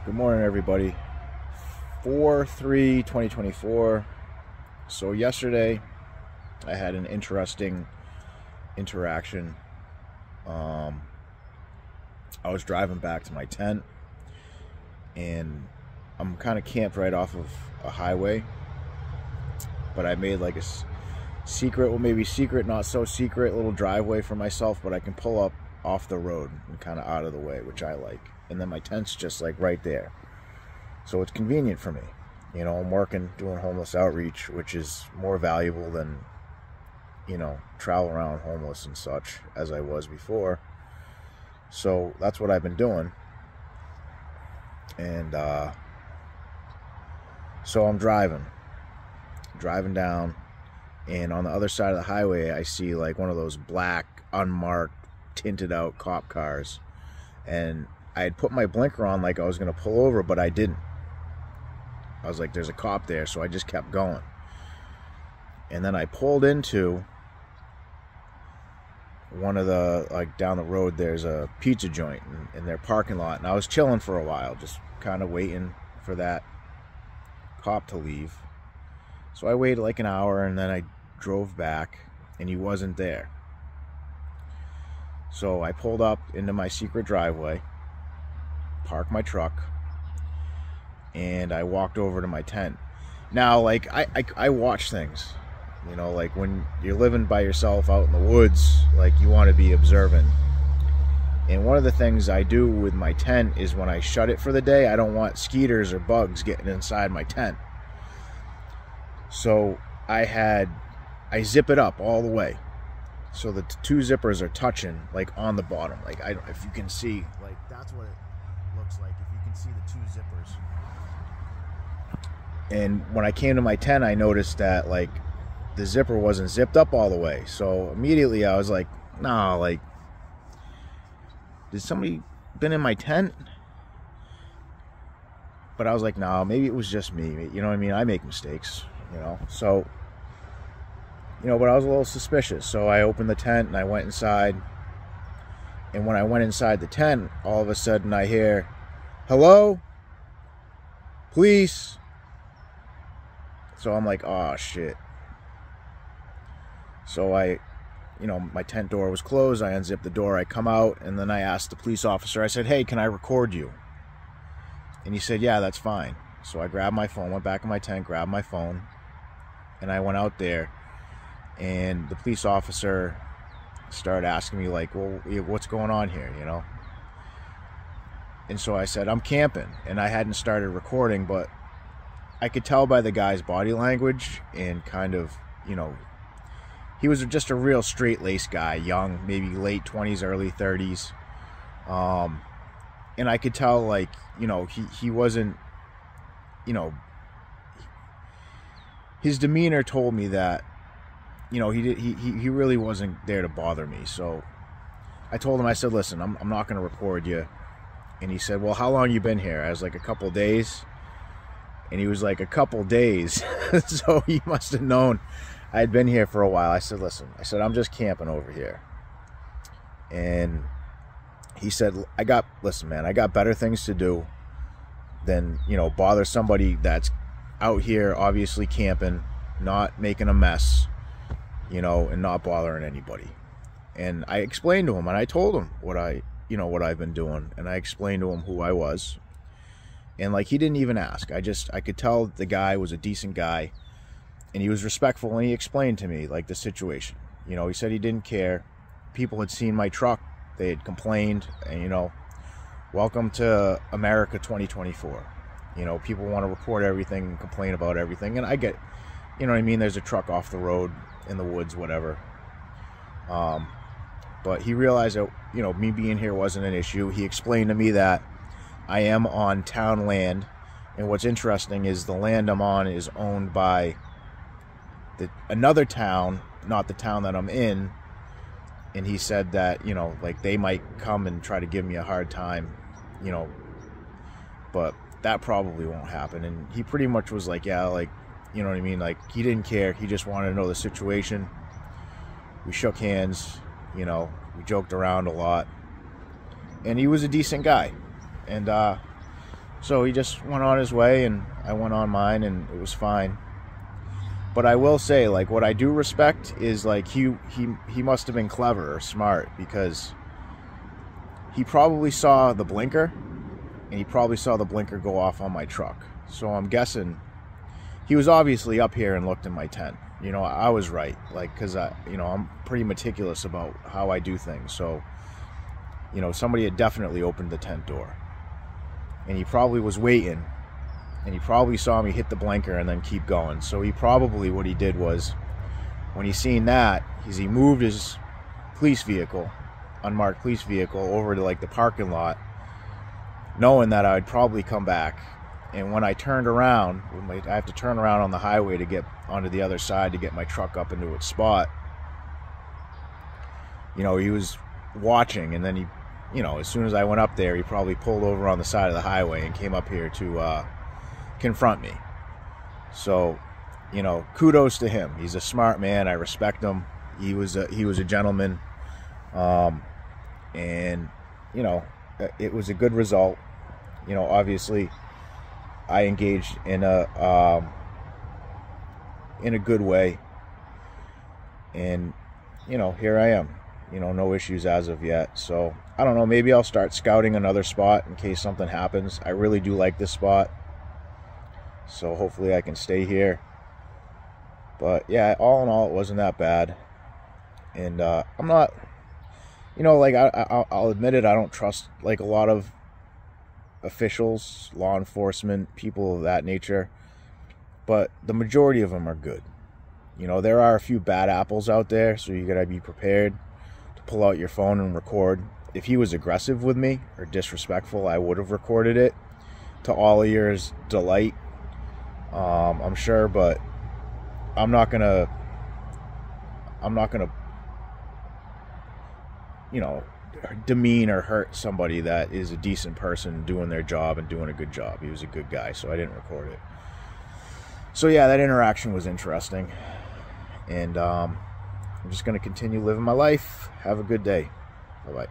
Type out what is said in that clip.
Good morning, everybody. 4/3/2024. So yesterday I had an interesting interaction. I was driving back to my tent, and I'm kind of camped right off of a highway, but I made like a secret, well, maybe secret, not so secret, little driveway for myself, but I can pull up off the road and kind of out of the way, which I like. And then my tent's just like right there, so it's convenient for me. You know, I'm working doing homeless outreach, which is more valuable than, you know, travel around homeless and such as I was before. So that's what I've been doing. And so I'm driving down, and on the other side of the highway I see like one of those black unmarked tinted out cop cars, and I had put my blinker on like I was going to pull over, but I didn't. I was like, there's a cop there, so I just kept going. And then I pulled into one of the, like down the road, there's a pizza joint in their parking lot, and I was chilling for a while, just kind of waiting for that cop to leave. So I waited like an hour, and then I drove back, and he wasn't there. So I pulled up into my secret driveway, parked my truck, and I walked over to my tent. Now, like, I watch things, you know, like when you're living by yourself out in the woods, like you want to be observant. And one of the things I do with my tent is when I shut it for the day, I don't want skeeters or bugs getting inside my tent. So I zip it up all the way, so the two zippers are touching like on the bottom. Like, if you can see, like that's what it looks like if you can see the two zippers. And when I came to my tent, I noticed that like the zipper wasn't zipped up all the way. So immediately I was like, nah, like, did somebody been in my tent? But I was like, nah, maybe it was just me. You know what I mean? I make mistakes, you know? So, you know, but I was a little suspicious. So I opened the tent and I went inside. And when I went inside the tent, all of a sudden I hear, hello? Police? So I'm like, oh shit. So you know, my tent door was closed. I unzipped the door, I come out, and then I asked the police officer, I said, hey, can I record you? And he said, yeah, that's fine. So I grabbed my phone, went back in my tent, grabbed my phone, and I went out there, and the police officer started asking me like, well, what's going on here, you know? And so I said, I'm camping, and I hadn't started recording, but I could tell by the guy's body language and kind of, you know, he was just a real straight-laced guy, young, maybe late 20s, early 30s. And I could tell, like, you know, he wasn't, you know, his demeanor told me that, you know, he really wasn't there to bother me. So I told him, I said, listen, I'm not going to record you. And he said, well, how long you been here? I was like, a couple days. And he was like, a couple days. So he must have known I had been here for a while. I said, listen, I'm just camping over here. And he said, listen, man, I got better things to do than, you know, bother somebody that's out here obviously camping, not making a mess, you know, and not bothering anybody. And I explained to him, and I told him what I've been doing, and I explained to him who I was. And like, he didn't even ask. I could tell the guy was a decent guy, and he was respectful, and he explained to me like the situation. You know, he said he didn't care. People had seen my truck, they had complained, and, you know, welcome to America 2024. You know, people want to report everything and complain about everything, and I get, you know what I mean, there's a truck off the road in the woods, whatever. But he realized that, you know, me being here wasn't an issue. He explained to me that I am on town land, and what's interesting is the land I'm on is owned by another town, not the town that I'm in. And he said that, you know, like, they might come and try to give me a hard time, you know, but that probably won't happen. And he pretty much was like, yeah, like, you know what I mean, like, he didn't care. He just wanted to know the situation. We shook hands, you know, we joked around a lot, and he was a decent guy. And So he just went on his way, and I went on mine, and it was fine. But I will say, like, what I do respect is, like, he must have been clever or smart, because he probably saw the blinker, and he probably saw the blinker go off on my truck. So I'm guessing he was obviously up here and looked in my tent. You know, I was right, like, because I'm pretty meticulous about how I do things. So, you know, somebody had definitely opened the tent door, and he probably was waiting, and he probably saw me hit the blinker and then keep going. So he probably, what he did was, when he seen that, he moved his police vehicle, unmarked police vehicle, over to, like, the parking lot, knowing that I'd probably come back. And when I turned around, I have to turn around on the highway to get onto the other side to get my truck up into its spot. You know, he was watching, and then he, you know, as soon as I went up there, he probably pulled over on the side of the highway and came up here to confront me. So, you know, kudos to him. He's a smart man. I respect him. He was a gentleman, and, you know, it was a good result. You know, obviously, I engaged in a good way, and, you know, here I am. You know, no issues as of yet. So I don't know, maybe I'll start scouting another spot in case something happens. I really do like this spot, so hopefully I can stay here. But yeah, all in all, it wasn't that bad. And I'm not, you know, like, I'll admit it, I don't trust, like, a lot of officials, law enforcement, people of that nature, but the majority of them are good. You know, there are a few bad apples out there, so you gotta be prepared to pull out your phone and record. If he was aggressive with me or disrespectful, I would have recorded it to all ears delight, I'm sure. But I'm not gonna you know, demean or hurt somebody that is a decent person doing their job and doing a good job. He was a good guy, so I didn't record it. So yeah, that interaction was interesting, and I'm just going to continue living my life. Have a good day. Bye-bye.